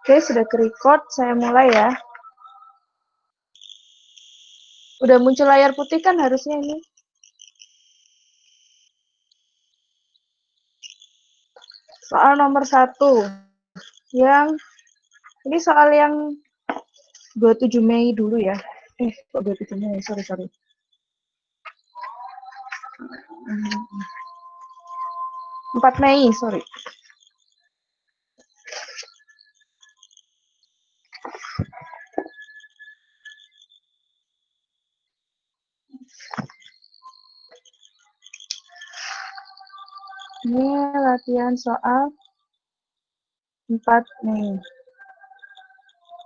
Oke, sudah ke-record. Saya mulai ya. Udah muncul layar putih kan harusnya ini. Soal nomor 1. Ini soal yang 27 Mei dulu ya. Kok 27 Mei? Sorry. 4 Mei, sorry. Ini latihan soal 4 Mei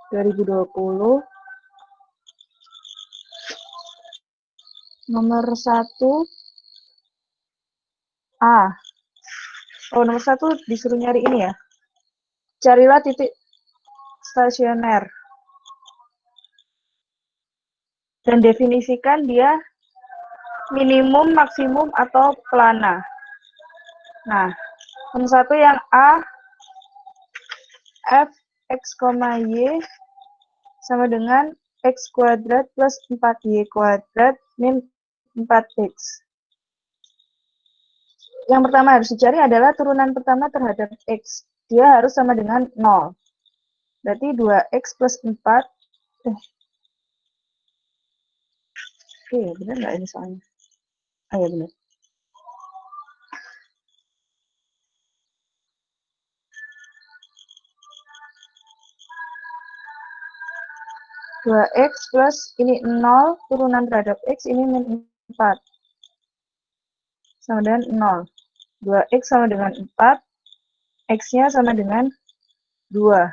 2020. Nomor 1 A. Nomor 1 disuruh nyari ini ya. Carilah titik stasioner. Dan definisikan dia minimum, maksimum, atau plana. Nah, nomor 1 yang A, f x, y sama dengan x kuadrat plus 4y kuadrat min 4x. Yang pertama harus dicari adalah turunan pertama terhadap x. Dia harus sama dengan 0. Berarti 2x plus 4. Benar nggak ini soalnya? Ya benar. 2x plus ini 0, turunan terhadap x, ini min 4. Sama dengan 0. 2x sama dengan 4, x-nya sama dengan 2.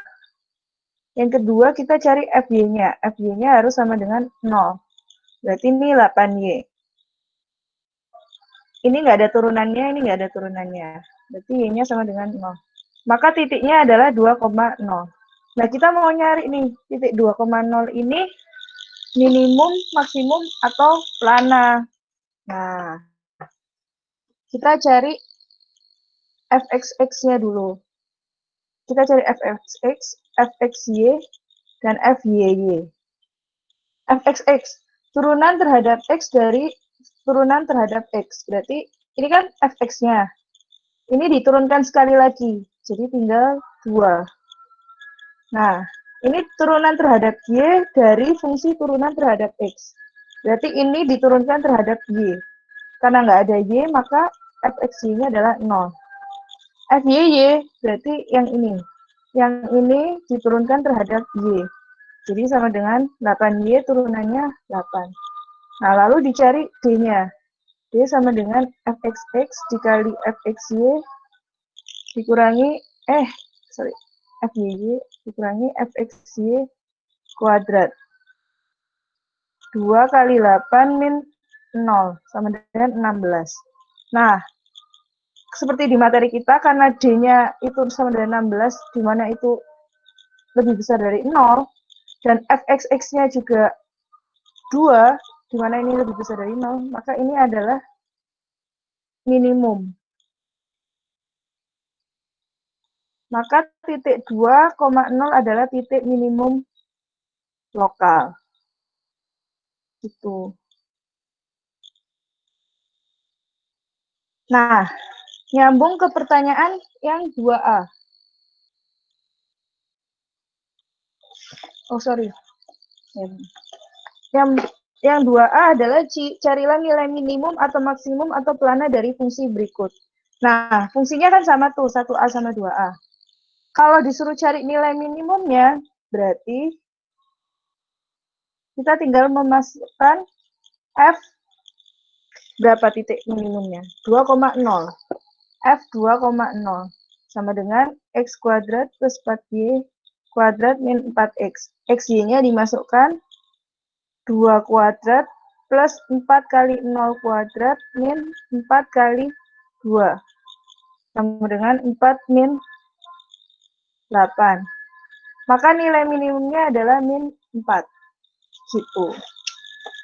Yang kedua, kita cari FY-nya. FY-nya harus sama dengan 0. Berarti ini 8Y. Ini nggak ada turunannya, ini nggak ada turunannya. Berarti Y-nya sama dengan 0. Maka titiknya adalah 2,0. Nah, kita mau nyari nih, titik 2,0 ini minimum, maksimum, atau plana. Nah, kita cari fxx-nya dulu. Kita cari fxx, fxy, dan fyy. fxx, turunan terhadap x dari turunan terhadap x. Berarti ini kan fx-nya. Ini diturunkan sekali lagi. Jadi tinggal 2. Nah, ini turunan terhadap y dari fungsi turunan terhadap x. Berarti ini diturunkan terhadap y. Karena nggak ada y, maka fxy-nya adalah 0. Fyy berarti yang ini. Yang ini diturunkan terhadap y. Jadi sama dengan 8y turunannya 8. Nah, lalu dicari d-nya. D sama dengan fxx dikali fxy dikurangi fyy dikurangi fxy kuadrat. 2 kali 8 min 0 sama dengan 16. Nah, seperti di materi kita, karena D-nya itu sama dengan 16, di mana itu lebih besar dari 0, dan fxx-nya juga 2, di mana ini lebih besar dari 0, maka ini adalah minimum. Maka titik 2,0 adalah titik minimum lokal. Gitu. Nah, nyambung ke pertanyaan yang 2A. Yang 2A adalah carilah nilai minimum atau maksimum atau plana dari fungsi berikut. Nah, fungsinya kan sama tuh, 1A sama 2A. Kalau disuruh cari nilai minimumnya, berarti kita tinggal memasukkan F berapa titik minimumnya? 2,0. F 2,0 sama dengan X kuadrat plus 4Y kuadrat min 4X. XY-nya dimasukkan 2 kuadrat plus 4 kali 0 kuadrat min 4 kali 2. Sama dengan 4 min 8. Maka nilai minimumnya adalah min 4. Gitu.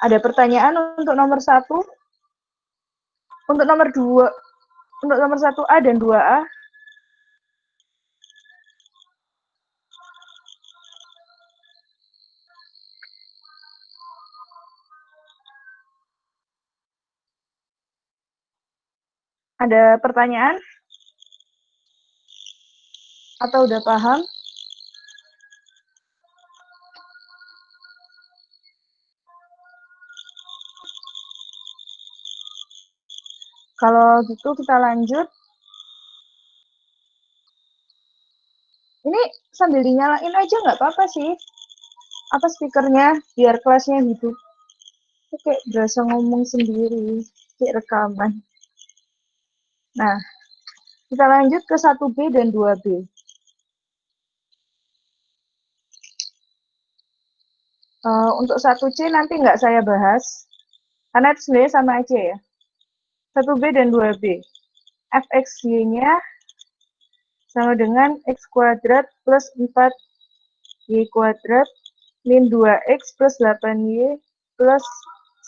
Ada pertanyaan untuk nomor 1? Untuk nomor 2, untuk nomor 1A dan 2A? Ada pertanyaan? Atau udah paham? Kalau gitu kita lanjut. Ini sambil dinyalain aja nggak apa-apa sih. Apa speakernya biar kelasnya hidup. Oke, berasa ngomong sendiri. Kayak rekaman. Nah, kita lanjut ke 1B dan 2B. Untuk 1C nanti nggak saya bahas. Karena itu sebenarnya sama aja ya. 1B dan 2B. fxy-nya sama dengan x kuadrat plus 4y kuadrat min 2x plus 8y plus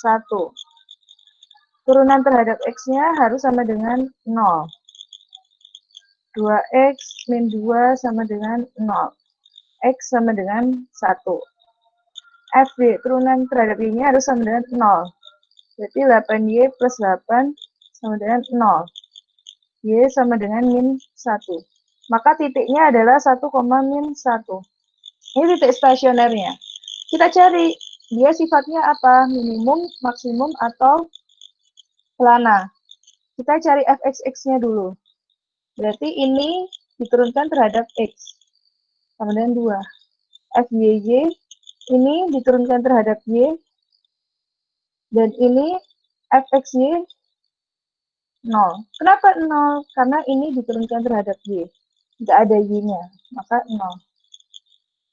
1. Turunan terhadap x-nya harus sama dengan 0. 2x min 2 sama dengan 0. X sama dengan 1. Fb, turunan terhadap y-nya harus sama dengan 0. Berarti 8y plus 8 sama dengan 0. Y sama dengan min 1. Maka titiknya adalah 1, min 1. Ini titik stasionernya. Kita cari dia sifatnya apa, minimum, maksimum, atau plana. Kita cari fxx-nya dulu. Berarti ini diturunkan terhadap x. Sama dengan 2. Fyy ini diturunkan terhadap y. Dan ini fxy 0. Kenapa 0? Karena ini diturunkan terhadap y. Tidak ada y-nya. Maka 0.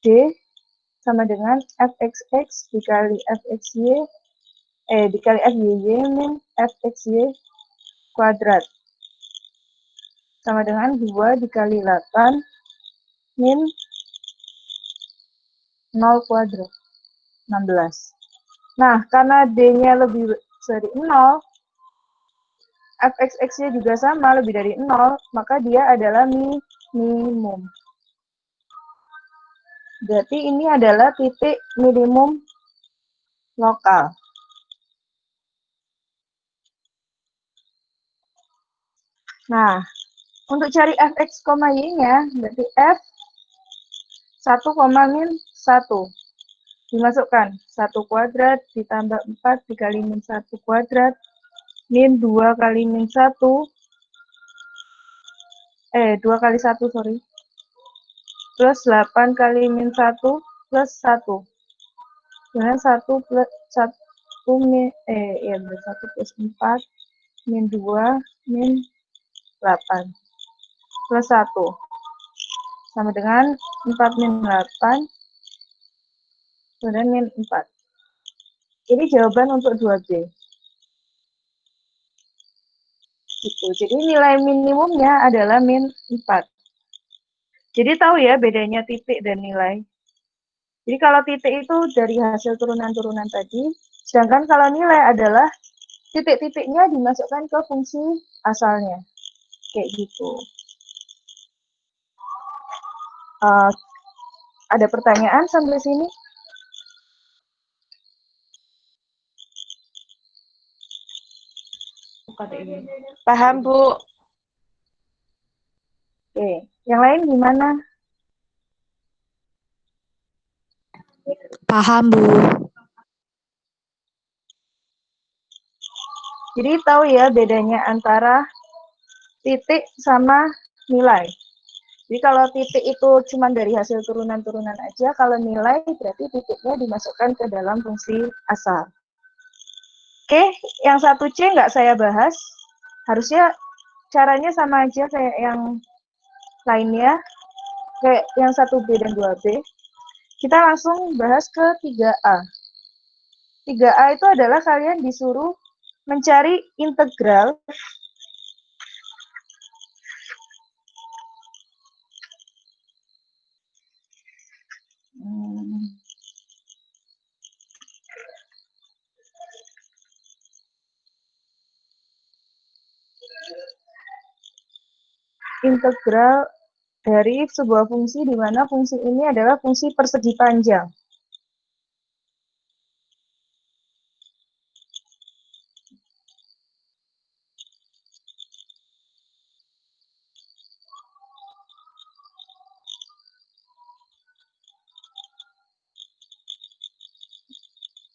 D sama dengan fxx dikali fxy dikali fyy min fxy kuadrat sama dengan 2 dikali 8 min 0 kuadrat 16. Nah, karena D-nya lebih dari 0, fxx-nya juga sama lebih dari 0, maka dia adalah minimum. Berarti ini adalah titik minimum lokal. Nah, untuk cari fx, y-nya, berarti f 1, min 1. Dimasukkan 1 kuadrat ditambah 4 dikali min 1 kuadrat min 2 kali min 1 2 kali 1 sorry plus 8 kali min 1 plus 1 dengan 1 plus 1 min ya 1 plus 4 min 2 min 8 plus 1 sama dengan 4 min 8 kemudian min 4. Ini jawaban untuk 2B. Gitu. Jadi nilai minimumnya adalah min 4. Jadi tahu ya bedanya titik dan nilai. Jadi kalau titik itu dari hasil turunan-turunan tadi, sedangkan kalau nilai adalah titik-titiknya dimasukkan ke fungsi asalnya. Kayak gitu. Ada pertanyaan sampai sini? Paham, Bu. Oke, yang lain gimana? Paham, Bu. Jadi tahu ya bedanya antara titik sama nilai. Jadi kalau titik itu cuma dari hasil turunan-turunan aja, kalau nilai berarti titiknya dimasukkan ke dalam fungsi asal. Oke, yang 1C nggak saya bahas. Harusnya caranya sama aja kayak yang lainnya, kayak yang 1B dan 2B. Kita langsung bahas ke 3A. 3A itu adalah kalian disuruh mencari integral integral dari sebuah fungsi di mana fungsi ini adalah fungsi persegi panjang.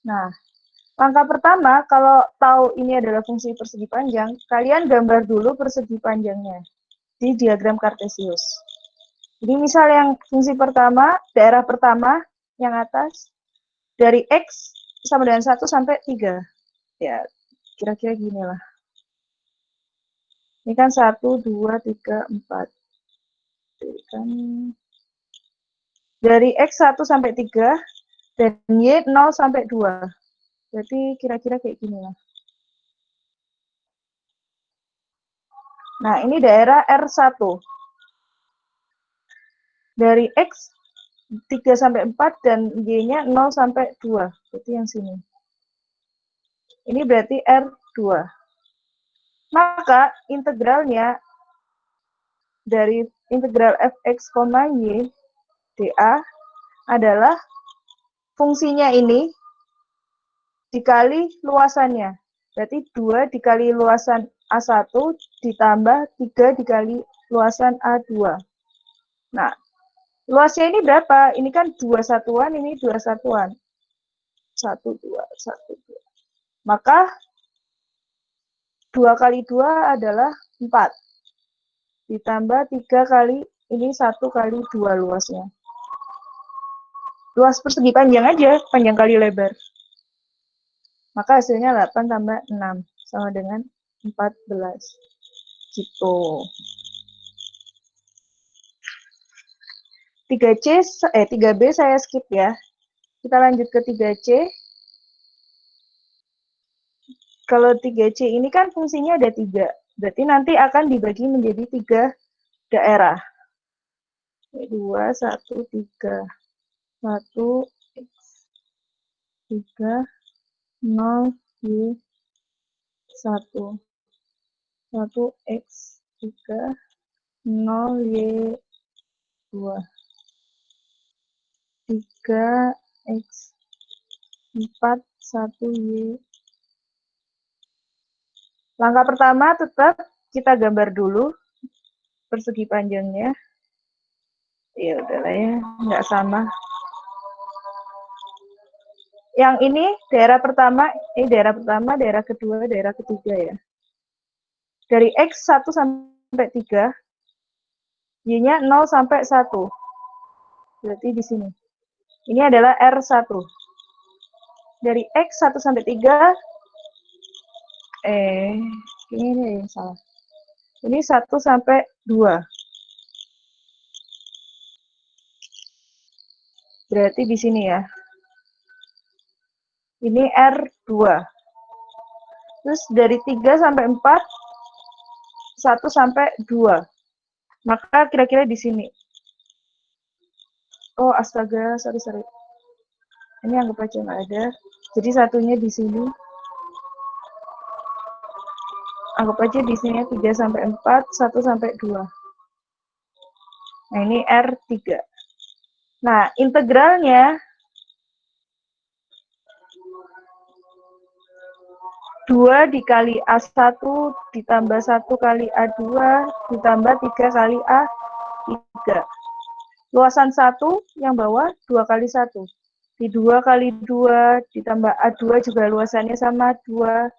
Nah, langkah pertama, kalau tahu ini adalah fungsi persegi panjang, kalian gambar dulu persegi panjangnya di diagram Kartesius. Jadi misal yang fungsi pertama, daerah pertama, yang atas, dari X sama dengan 1 sampai 3. Ya, kira-kira gini lah. Ini kan 1, 2, 3, 4. Jadi kan dari X 1 sampai 3, dan Y 0 sampai 2. Berarti kira-kira kayak gini lah. Nah, ini daerah R1. Dari X 3 sampai 4 dan Y-nya 0 sampai 2. Berarti yang sini. Ini berarti R2. Maka integralnya dari integral fx, y dA adalah fungsinya ini dikali luasannya. Berarti 2 dikali luasan A1 ditambah 3 dikali luasan A2. Nah, luasnya ini berapa? Ini kan 2 satuan, ini 2 satuan. 1, 2, 1, 2. Maka 2 kali 2 adalah 4. Ditambah 3 kali, ini 1 kali 2 luasnya. Luas persegi panjang aja, panjang kali lebar. Maka hasilnya 8 tambah 6, sama dengan 14. Gitu. 3B saya skip ya. Kita lanjut ke 3C. Kalau 3C ini kan fungsinya ada 3. Berarti nanti akan dibagi menjadi 3 daerah. 2, 1, 3. 1, X, 3, 0, Y, 1. 1, X, 3, 0, Y, 2. 3, X, 4, 1, Y. Langkah pertama tetap kita gambar dulu persegi panjangnya. Ya udahlah ya, nggak sama. Yang ini daerah pertama, daerah kedua, daerah ketiga ya. Dari X 1 sampai 3, Y-nya 0 sampai 1. Berarti di sini. Ini adalah R1. Dari X 1 sampai 3, ini yang salah. Ini 1 sampai 2. Berarti di sini ya. Ini R2. Terus dari 3 sampai 4, 1 sampai 2. Maka kira-kira di sini. Oh, astaga, sorry. Ini anggap aja nggak ada. Jadi satunya di sini. Anggap aja di sini 3 sampai 4, 1 sampai 2. Nah, ini R3. Nah, integralnya 2 dikali A1 ditambah 1 kali A2 ditambah 3 kali A3. Luasan 1 yang bawah 2 kali 1. Di 2 kali 2 ditambah A2 juga luasannya sama 2.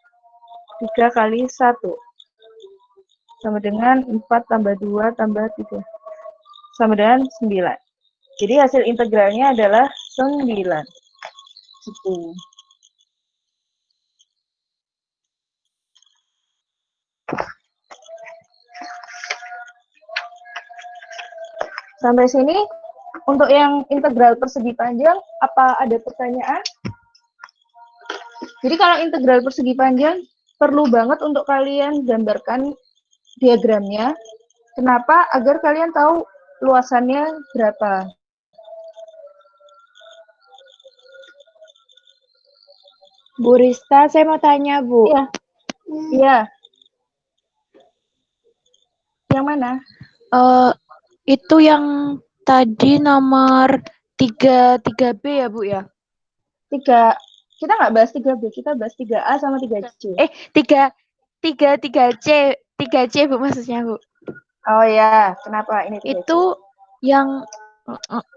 3 kali 1. Sama dengan 4 tambah 2 tambah 3. Sama dengan 9. Jadi hasil integralnya adalah 9. Gitu. Sampai sini, untuk yang integral persegi panjang, apa ada pertanyaan? Jadi kalau integral persegi panjang, perlu banget untuk kalian gambarkan diagramnya. Kenapa? Agar kalian tahu luasannya berapa. Bu Rista, saya mau tanya, Bu. Iya. Iya. Yang mana? Itu yang tadi nomor 3B ya, Bu ya? 3. Kita nggak bahas 3B, kita bahas 3A sama 3C. 3C, Bu maksudnya, Bu. Oh ya, kenapa ini 3C? Itu yang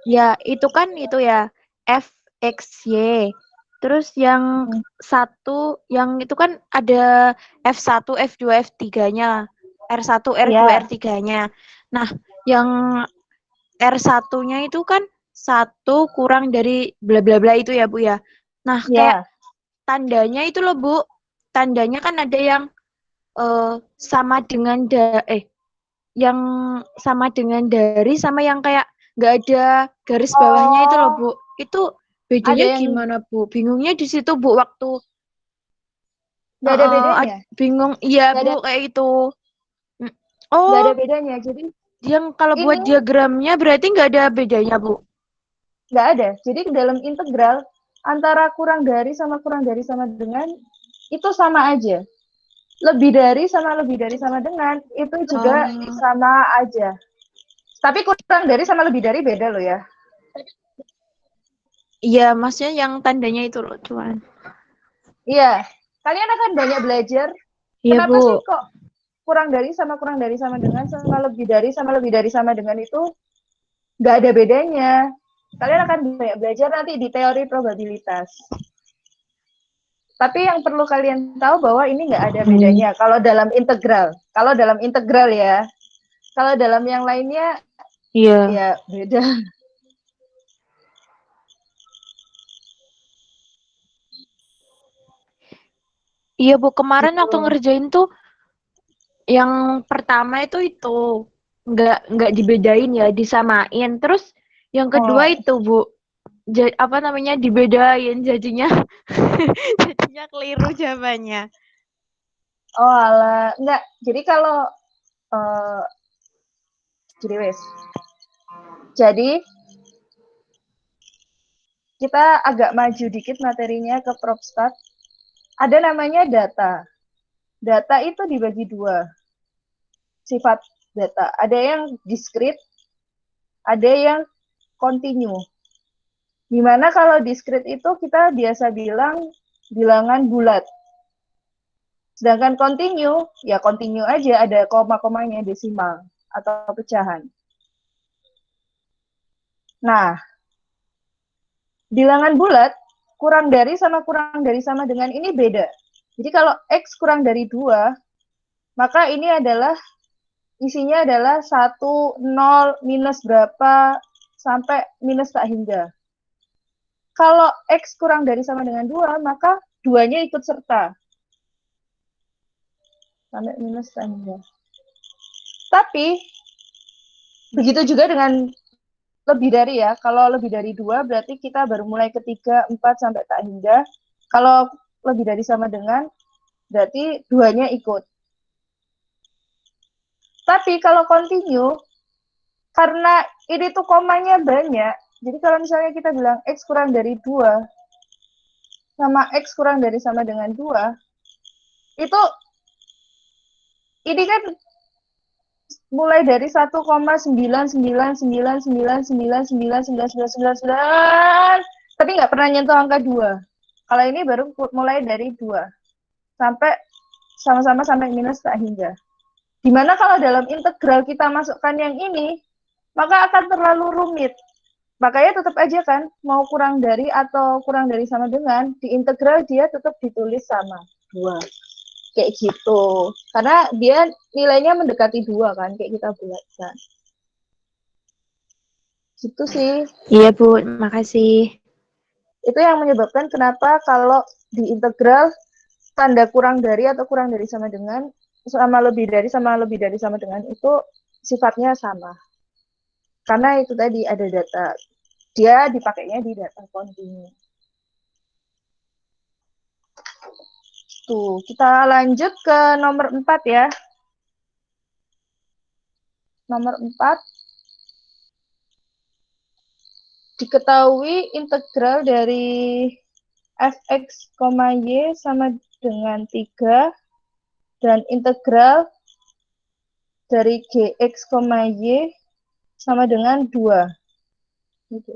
ya itu kan itu ya FXY. Terus yang satu, yang itu kan ada F1, F2, F3-nya. R1, R2, Ya, R3-nya. Nah, yang R1-nya itu kan satu kurang dari bla bla bla itu ya, Bu ya. Nah, kayak ya, tandanya itu loh, Bu. Tandanya kan ada yang sama dengan yang sama dengan dari sama yang kayak nggak ada garis bawahnya itu loh, oh, Bu. Itu ada bedanya yang gimana, Bu? Bingungnya di situ, Bu, waktu nggak ada bedanya, bingung. Iya, nggak ada Bu, kayak itu. Mm. nggak Oh, ada bedanya. Jadi yang kalau buat ini diagramnya berarti nggak ada bedanya, Bu. nggak ada. Jadi dalam integral antara kurang dari sama dengan itu sama aja. Lebih dari sama dengan itu juga Oh, sama aja. Tapi kurang dari sama lebih dari beda loh ya. iya, maksudnya yang tandanya itu loh, cuman. Iya, kalian akan banyak belajar. Iya, Kenapa sih Bu. kok kurang dari sama lebih dari sama dengan itu nggak ada bedanya. Kalian akan banyak belajar nanti di teori probabilitas. Tapi yang perlu kalian tahu bahwa ini nggak ada bedanya kalau dalam integral. Kalau dalam integral ya. Kalau dalam yang lainnya Iya. ya beda. Iya, Bu, kemarin Gitu. waktu ngerjain tuh yang pertama itu nggak dibedain ya, disamain. Terus yang kedua Oh, itu, Bu, apa namanya, dibedain jadinya jadinya keliru jawabannya. oh alah. Enggak. Jadi kalau uh, jadi wes. Jadi kita agak maju dikit materinya ke PropStat. Ada namanya data. Data itu dibagi dua sifat data. Ada yang discrete, ada yang continue. Dimana kalau discrete itu kita biasa bilang bilangan bulat. Sedangkan continue, ya continue aja ada koma-komanya desimal atau pecahan. Nah, bilangan bulat kurang dari sama dengan ini beda. Jadi kalau X kurang dari 2, maka ini adalah isinya adalah 1, 0, minus berapa, sampai minus tak hingga. Kalau X kurang dari sama dengan 2, maka 2-nya ikut serta. Sampai minus tak hingga. Tapi, begitu juga dengan lebih dari ya. Kalau lebih dari 2, berarti kita baru mulai ke 3, 4, sampai tak hingga. Kalau lebih dari sama dengan, berarti 2-nya ikut. Tapi kalau continue, karena ini tuh komanya banyak, jadi kalau misalnya kita bilang X kurang dari 2, sama X kurang dari sama dengan 2, itu ini kan mulai dari 1,99999999999, tapi nggak pernah nyentuh angka 2. Kalau ini baru mulai dari 2 sampai sama-sama sampai minus tak hingga. Dimana kalau dalam integral kita masukkan yang ini, maka akan terlalu rumit. Makanya tetap aja kan, mau kurang dari atau kurang dari sama dengan, di integral dia tetap ditulis sama 2. Kayak gitu. Karena dia nilainya mendekati 2 kan, kayak kita bulatkan. Gitu sih. Iya, Bu, makasih. Itu yang menyebabkan kenapa kalau di integral tanda kurang dari atau kurang dari sama dengan, sama lebih dari sama dengan itu sifatnya sama. Karena itu tadi ada data. Dia dipakainya di data kontinu. Tuh, kita lanjut ke nomor 4 ya. Nomor 4, diketahui integral dari fx, y sama dengan 3 dan integral dari gx, y sama dengan 2. Gitu.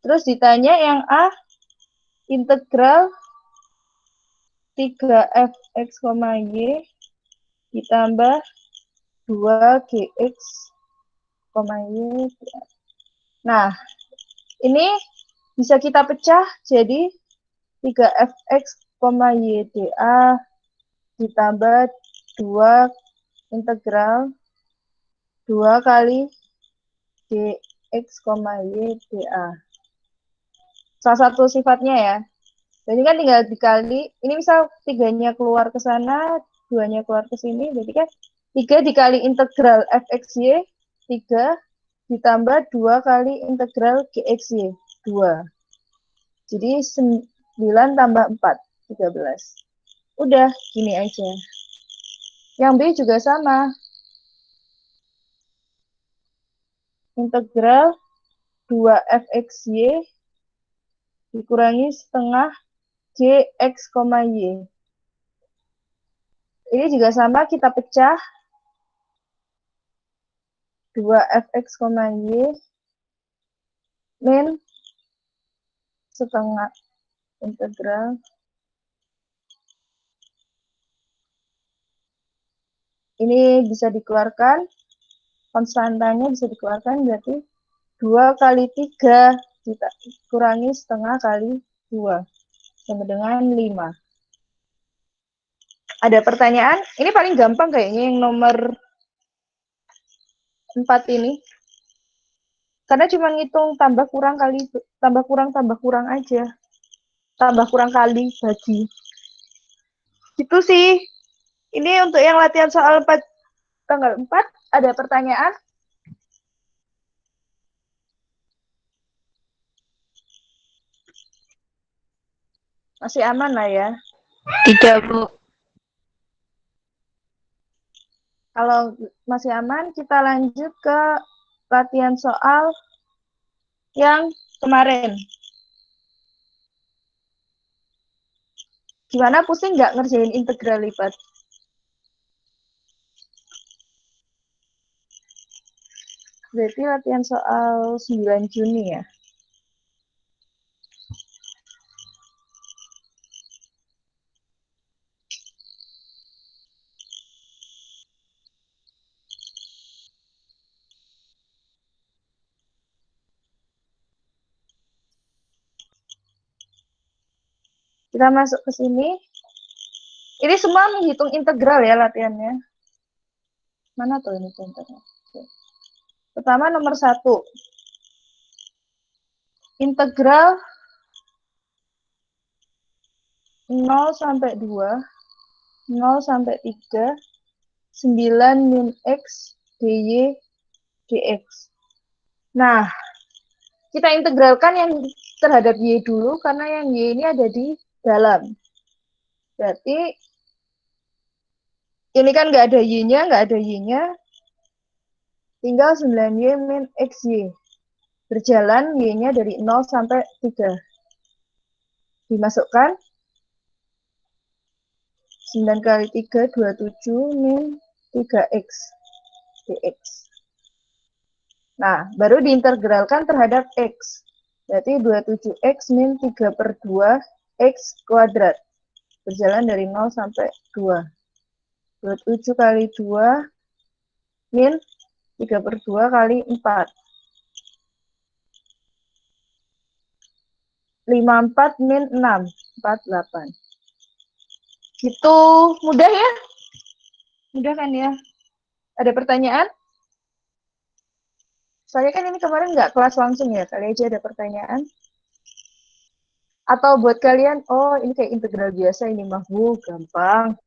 Terus ditanya yang A, integral 3fx, y ditambah 2gx, y. Nah, ini bisa kita pecah jadi 3fx, YDA ditambah 2 integral 2 kali dx, YDA. Salah satu sifatnya ya. Jadi kan tinggal dikali, ini misal 3-nya keluar ke sana, 2-nya keluar ke sini, jadi kan 3 dikali integral fxy, 3 ditambah 2 kali integral gxy, 2. Jadi 9 tambah 4, 13. Udah, gini aja. Yang B juga sama. Integral 2fxy dikurangi setengah gx, y. Ini juga sama, kita pecah. 2fx, y min setengah integral. Ini bisa dikeluarkan, konstantanya bisa dikeluarkan, berarti 2 kali 3 kita kurangi setengah kali 2, sama dengan 5. Ada pertanyaan? Ini paling gampang kayaknya yang nomor 4 ini. Karena cuma ngitung tambah kurang kali, tambah kurang aja. Tambah kurang kali bagi. Gitu sih. Ini untuk yang latihan soal 4, tanggal 4. Ada pertanyaan? Masih aman lah ya. Tidak, Bu. Kalau masih aman, kita lanjut ke latihan soal yang kemarin. Gimana, pusing nggak ngerjain integral lipat? Berarti latihan soal 9 Juni ya. Kita masuk ke sini. Ini semua menghitung integral ya latihannya. Mana tuh ini contohnya? Pertama nomor 1. Integral 0 sampai 2, 0 sampai 3, 9 min x dy dx. Nah, kita integralkan yang terhadap y dulu karena yang y ini ada di dalam. Berarti ini kan nggak ada y-nya, tinggal 9y min xy. Berjalan y-nya dari 0 sampai 3. Dimasukkan 9 kali 3, 27 min 3x dx. Nah, baru diintegralkan terhadap x. Berarti 27x min 3 per 2 x kuadrat. Berjalan dari 0 sampai 2. 27 kali 2 min 3 per 2 kali 4. 54 min 6. 48. Gitu, mudah ya? Mudah kan ya? Ada pertanyaan? Soalnya kan ini kemarin nggak kelas langsung ya, kali aja ada pertanyaan. Atau buat kalian, oh ini kayak integral biasa ini mah, gampang.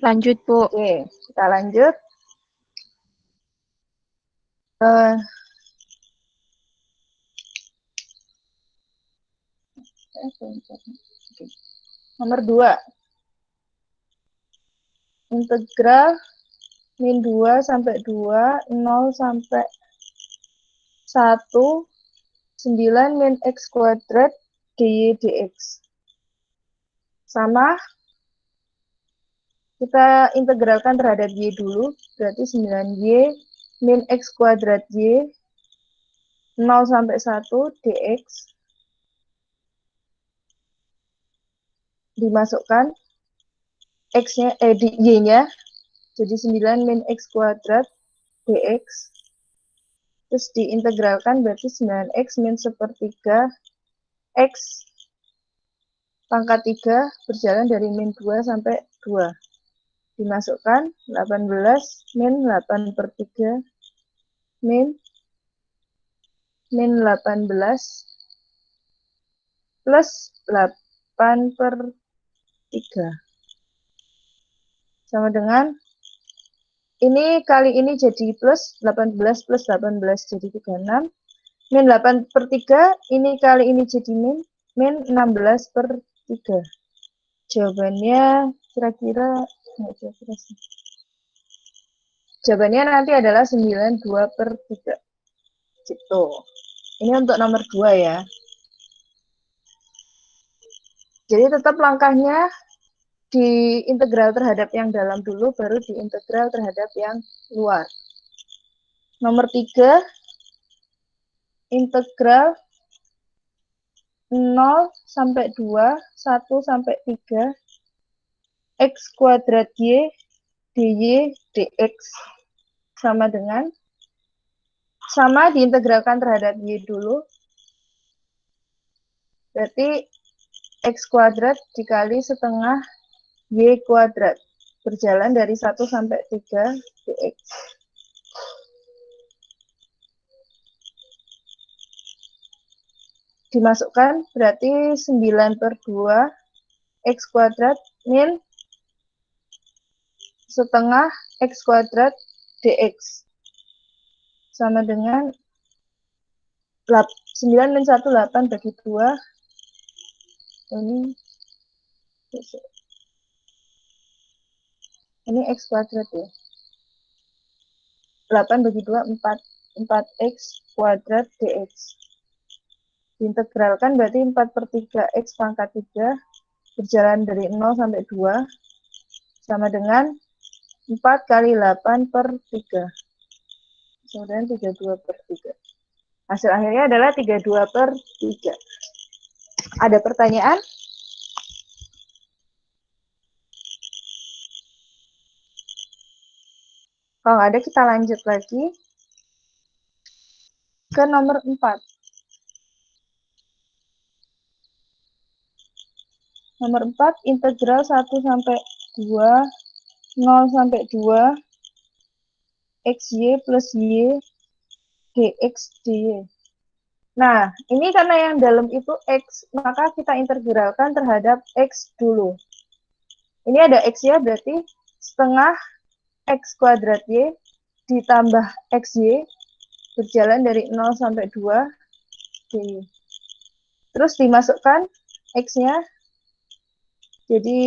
Lanjut, Bu. Oke, kita lanjut. Uh, Nomor 2. Integral min 2 sampai 2, 0 sampai 1, 9 min x kuadrat dy dx. Sama, kita integralkan terhadap y dulu, berarti 9y min x kuadrat y, 0 sampai 1 dx. Dimasukkan x-nya, y-nya, jadi 9 min x kuadrat dx. Terus diintegralkan berarti 9x min sepertiga x pangkat 3 berjalan dari min 2 sampai 2. Dimasukkan 18 min 8 per 3 min 18 plus 8 per 3. Sama dengan ini kali ini jadi plus 18 plus 18 jadi 36. Min 8 per 3, ini kali ini jadi min 16 per 3. Jawabannya kira-kira, jawabannya nanti adalah 92 per 3. Gitu. Ini untuk nomor 2 ya. Jadi tetap langkahnya diintegral terhadap yang dalam dulu, baru diintegral terhadap yang luar. Nomor 3, integral 0 sampai 2, 1 sampai 3, x kuadrat y, dy, dx. Sama dengan, sama diintegralkan terhadap y dulu. Berarti x kuadrat dikali setengah y kuadrat. Berjalan dari 1 sampai 3 dx. Dimasukkan berarti 9 per 2 x kuadrat min setengah x kuadrat dx. Sama dengan 9 min 1, 8 bagi 2. Ini x kuadrat ya. 8 bagi 2, 4x kuadrat dx. Diintegralkan berarti 4 per 3 x pangkat 3 berjalan dari 0 sampai 2 sama dengan 4 kali 8 per 3. Sama dengan 32 per 3. Hasil akhirnya adalah 32 per 3. Ada pertanyaan? Kalau nggak ada, kita lanjut lagi ke nomor 4. Nomor 4, integral 1 sampai 2, 0 sampai 2, xy plus y, dx, dy. Nah, ini karena yang dalam itu x, maka kita integralkan terhadap x dulu. Ini ada x ya, berarti setengah x kuadrat y ditambah xy berjalan dari 0 sampai 2 dy. Terus dimasukkan x-nya, jadi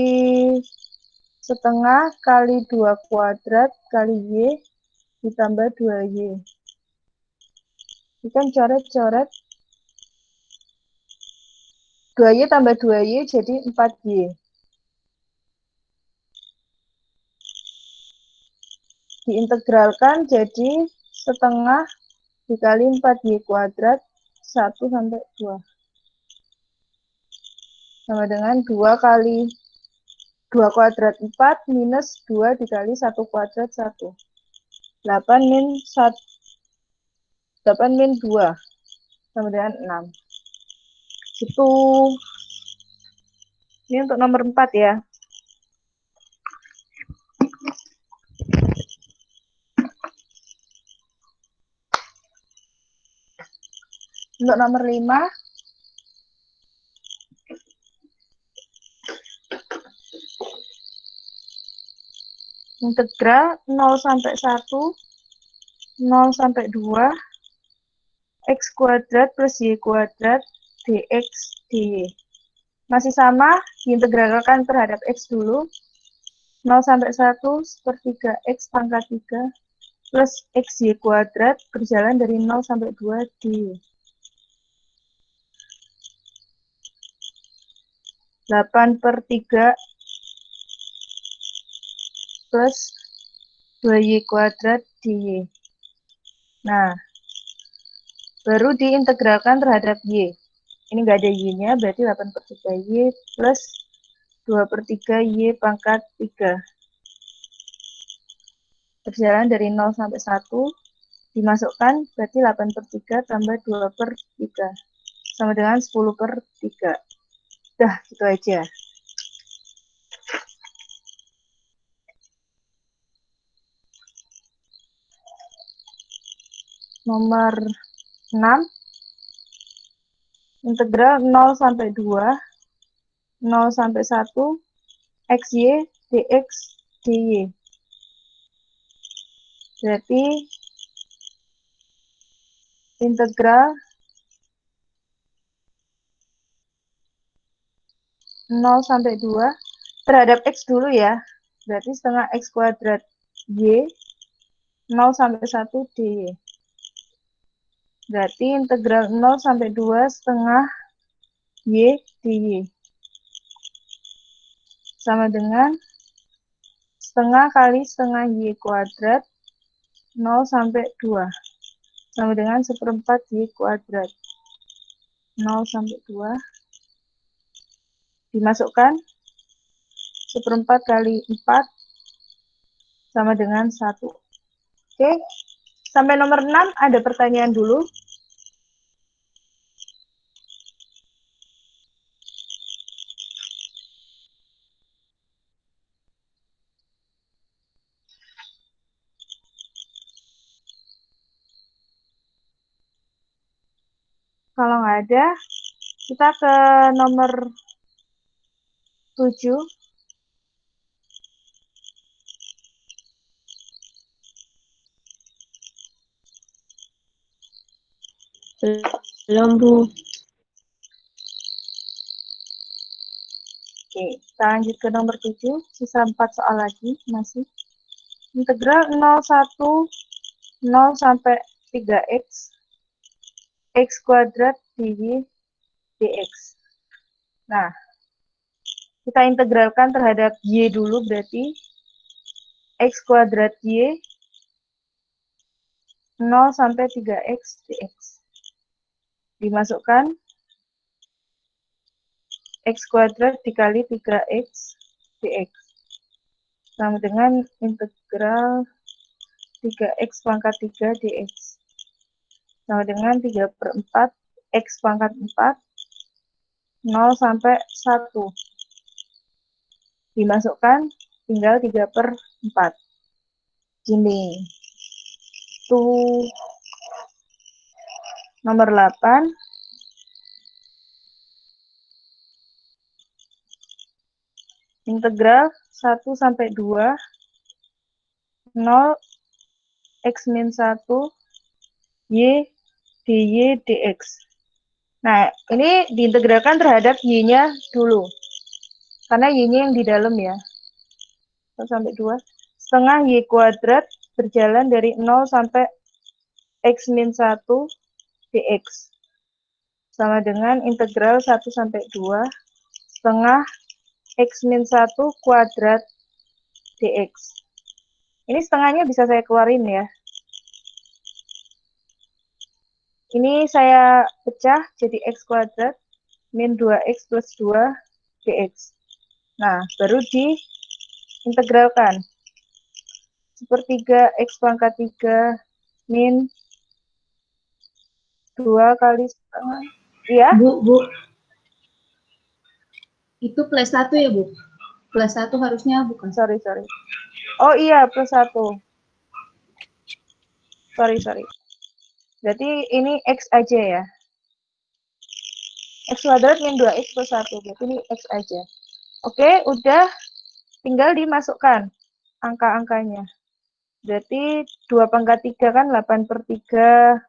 setengah kali 2 kuadrat kali y ditambah 2y. Ini kan coret-coret. 2y tambah 2y jadi 4y. Diintegralkan jadi setengah dikali 4y kuadrat 1 sampai 2. Sama dengan 2 kali 2 kuadrat 4 minus 2 dikali 1 kuadrat 1. 8 min 1. 8 min 2. Sama dengan 6. Itu. Ini untuk nomor 4 ya. Untuk nomor 5. Integral 0 sampai 1, 0 sampai 2, x kuadrat plus y kuadrat dx dy. Masih sama, diintegralkan terhadap x dulu. 0 sampai 1 sepertiga x pangkat 3 plus xy kuadrat berjalan dari 0 sampai 2 dy. 8 per 3 plus 2y kuadrat dy. Nah, baru diintegralkan terhadap y. Ini nggak ada y-nya, berarti 8 per 3y plus 2 per 3y pangkat 3. Berjalan dari 0 sampai 1. Dimasukkan, berarti 8/3 tambah 2/3. Sama dengan 10/3. Dah, gitu aja. Nomor 6. Integral 0 sampai 2, 0 sampai 1, xy, dx, dy. Berarti integral 0 sampai 2 terhadap x dulu ya. Berarti setengah x kuadrat y 0 sampai 1 dy. Berarti integral 0 sampai 2 setengah y dy. Sama dengan setengah kali setengah y kuadrat 0 sampai 2. Sama dengan 1/4 y kuadrat. 0 sampai 2. Dimasukkan 1/4 kali 4 sama dengan 1. Oke, sampai nomor 6 ada pertanyaan dulu. Kalau nggak ada, kita ke nomor 7. Belum, Bu. Oke, kita lanjut ke nomor 7. Sisa 4 soal lagi masih. Integral 0 sampai 3x x kuadrat dy dx. Nah, kita integralkan terhadap y dulu, berarti x kuadrat y 0 sampai 3x dx. Dimasukkan x kuadrat dikali 3x dx. Sama dengan integral 3x pangkat 3 dx. Sama dengan 3/4 x pangkat 4 0 sampai 1. Dimasukkan tinggal 3/4. Gini. Tuh. Nomor 8. Integral 1 sampai 2 0 x min 1 y dy dx. Nah, ini diintegralkan terhadap y-nya dulu. Karena y-nya yang di dalam ya. 1 sampai 2. Setengah y kuadrat berjalan dari 0 sampai x min 1 dx. Sama dengan integral 1 sampai 2 setengah x min 1 kuadrat dx. Ini setengahnya bisa saya keluarin ya. Ini saya pecah jadi x kuadrat min 2x plus 2 dx. Nah, baru diintegralkan. 1/3 x pangkat 3 min 2 kali setengah. Iya? Bu. Itu plus 1 ya, Bu? Plus 1 harusnya bukan. Sorry. Oh iya, plus 1. Sorry. Berarti ini x aja ya. X kuadrat min 2x plus 1. Berarti ini x aja. Oke, udah. Tinggal dimasukkan angka-angkanya. Berarti 2/3 kan 8/3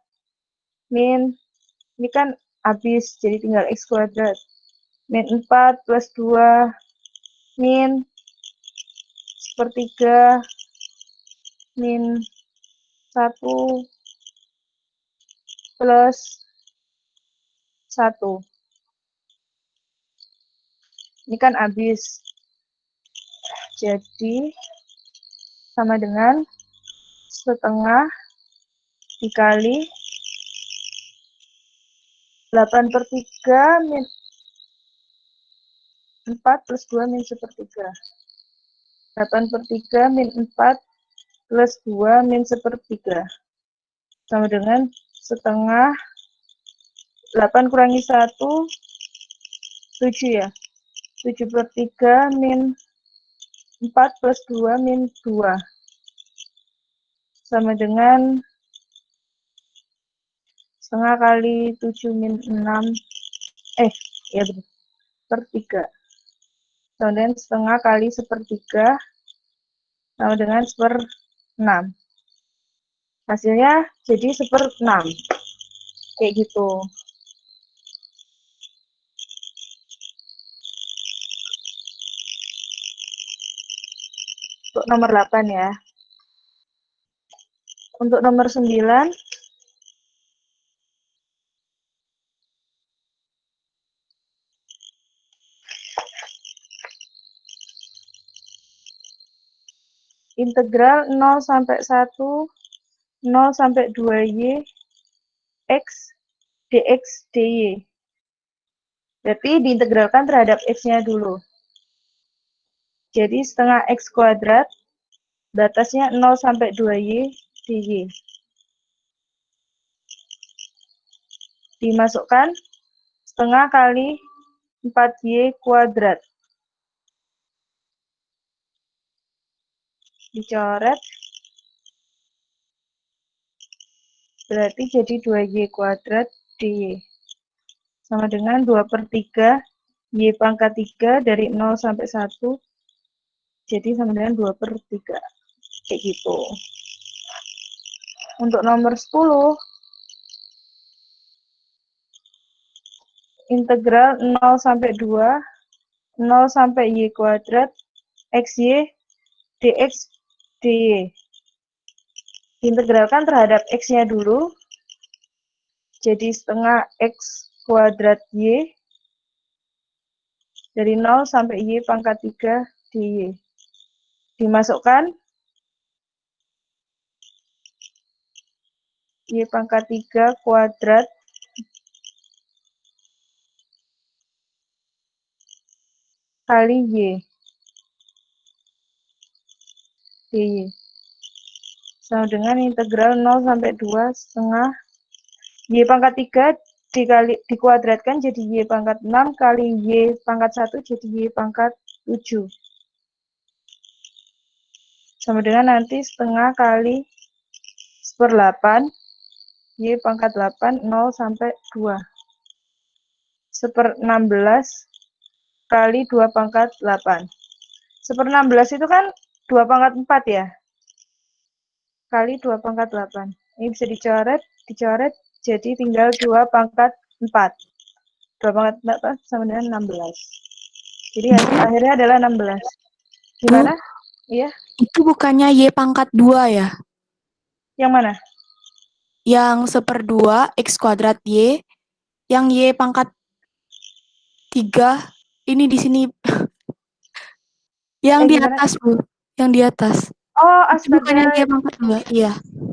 min. Ini kan habis, jadi tinggal x kuadrat. Min 4 plus 2 min 1/3 min 1 plus 1. Ini kan habis. Jadi sama dengan setengah dikali 8/3 min 4 plus 2 min 1/3. 8/3 min 4 plus 2 min 1/3. sama dengan setengah 8 kurangi 1, 7 ya. 7/3 min 4 plus 2 min 2. Sama dengan setengah kali 7 min 6. Ya betul. Per 3. Sama dengan setengah kali 1/3 sama dengan 1/6. Hasilnya jadi 1/6. Kayak gitu. Untuk nomor 8 ya. Untuk nomor 9, integral 0 sampai 1, 0 sampai 2y, x, dx, dy. Berarti diintegralkan terhadap x-nya dulu. Jadi setengah x kuadrat, batasnya 0 sampai 2y, dy. Dimasukkan setengah kali 4y kuadrat. Dicoret. Berarti jadi 2y kuadrat dy. Sama dengan 2/3 y pangkat 3 dari 0 sampai 1. Jadi sama dengan 2/3. Kayak gitu. Untuk nomor 10, integral 0 sampai 2, 0 sampai y kuadrat, xy, dx, dy. Diintegralkan terhadap x-nya dulu. Jadi setengah x kuadrat y dari 0 sampai y pangkat 3 dy. Dimasukkan y pangkat 3 kuadrat kali y dy. Sama dengan integral 0 sampai 2 setengah y pangkat 3 dikuadratkan jadi y pangkat 6 kali y pangkat 1 jadi y pangkat 7. Sama dengan nanti setengah kali 1/8 y pangkat 8, 0 sampai 2. 1/16 kali 2 pangkat 8. 1/16 itu kan 2 pangkat 4 ya. Kali 2 pangkat 8. Ini bisa dicoret, jadi tinggal 2 pangkat 4. 2 pangkat 4 sama dengan 16. Jadi hasil akhirnya adalah 16. Gimana? Iya. Itu bukannya y pangkat 2 ya? Yang mana? Yang 1/2 x kuadrat y, yang y pangkat 3, ini di sini. Yang di Gimana? atas, Bu. Yang di atas. Oh, Itu bukannya y astaga. pangkat 2, iya.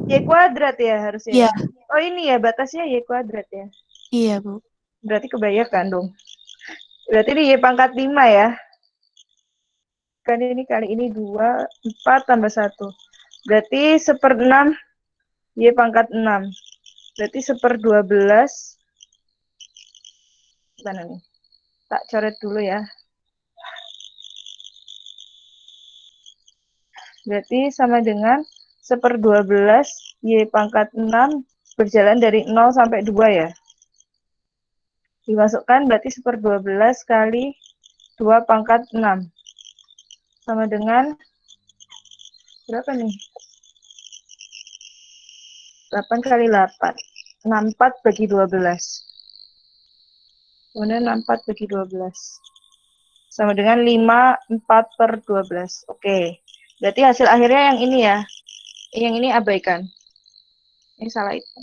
Y kuadrat ya harusnya. Iya. Ya? Oh, ini ya batasnya y kuadrat ya. Iya, Bu. Berarti kebanyakan dong. Berarti ini y pangkat 5 ya. Kan ini kali ini 2, 4 tambah 1. Berarti 1/6 y pangkat 6. Berarti 1/12. Mana nih? Tak coret dulu ya. Berarti sama dengan 1/12 y pangkat 6 berjalan dari 0 sampai 2 ya. Dimasukkan berarti 1/12 kali 2 pangkat 6. Sama dengan berapa nih? 8 kali 8. 64 bagi 12. Kemudian 64 bagi 12. Sama dengan 54/12. Oke. Berarti hasil akhirnya yang ini ya. Yang ini abaikan. Ini salah itu.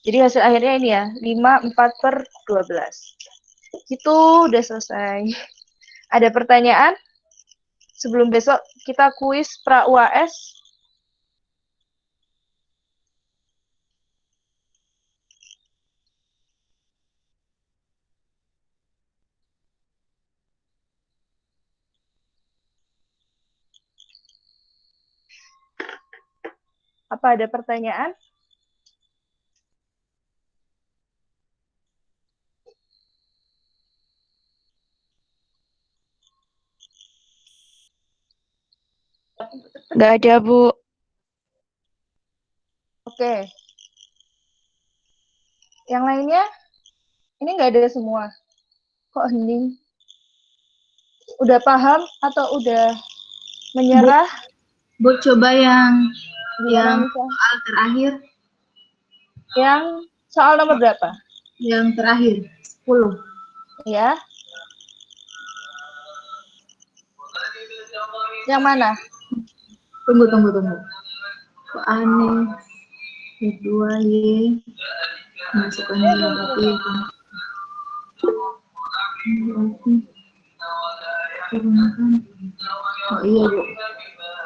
Jadi hasil akhirnya ini ya. 54/12. Itu udah selesai. Ada pertanyaan? Sebelum besok kita kuis pra UAS. Apa ada pertanyaan? Nggak ada, Bu. Oke. Yang lainnya? Ini nggak ada semua. Kok hening? Udah paham atau udah menyerah? Bu, coba yang Gimana, Nisa? soal terakhir. Yang soal nomor berapa? Yang terakhir, 10. Ya. Yang mana? Tunggu. Kok aneh. Kedua, Y. Masukkan rapi. Oh iya, Bu.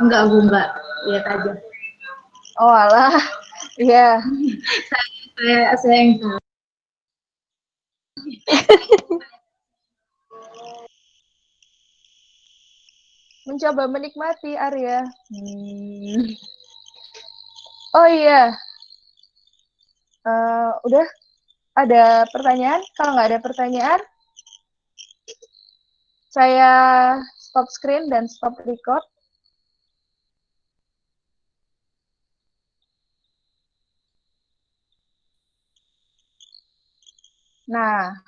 Enggak, Bu, enggak. Lihat aja. Oh, alah. Iya. Saya yang salah. Mencoba menikmati, Arya. Oh iya. Udah ada pertanyaan? Kalau nggak ada pertanyaan, saya stop screen dan stop record. Nah,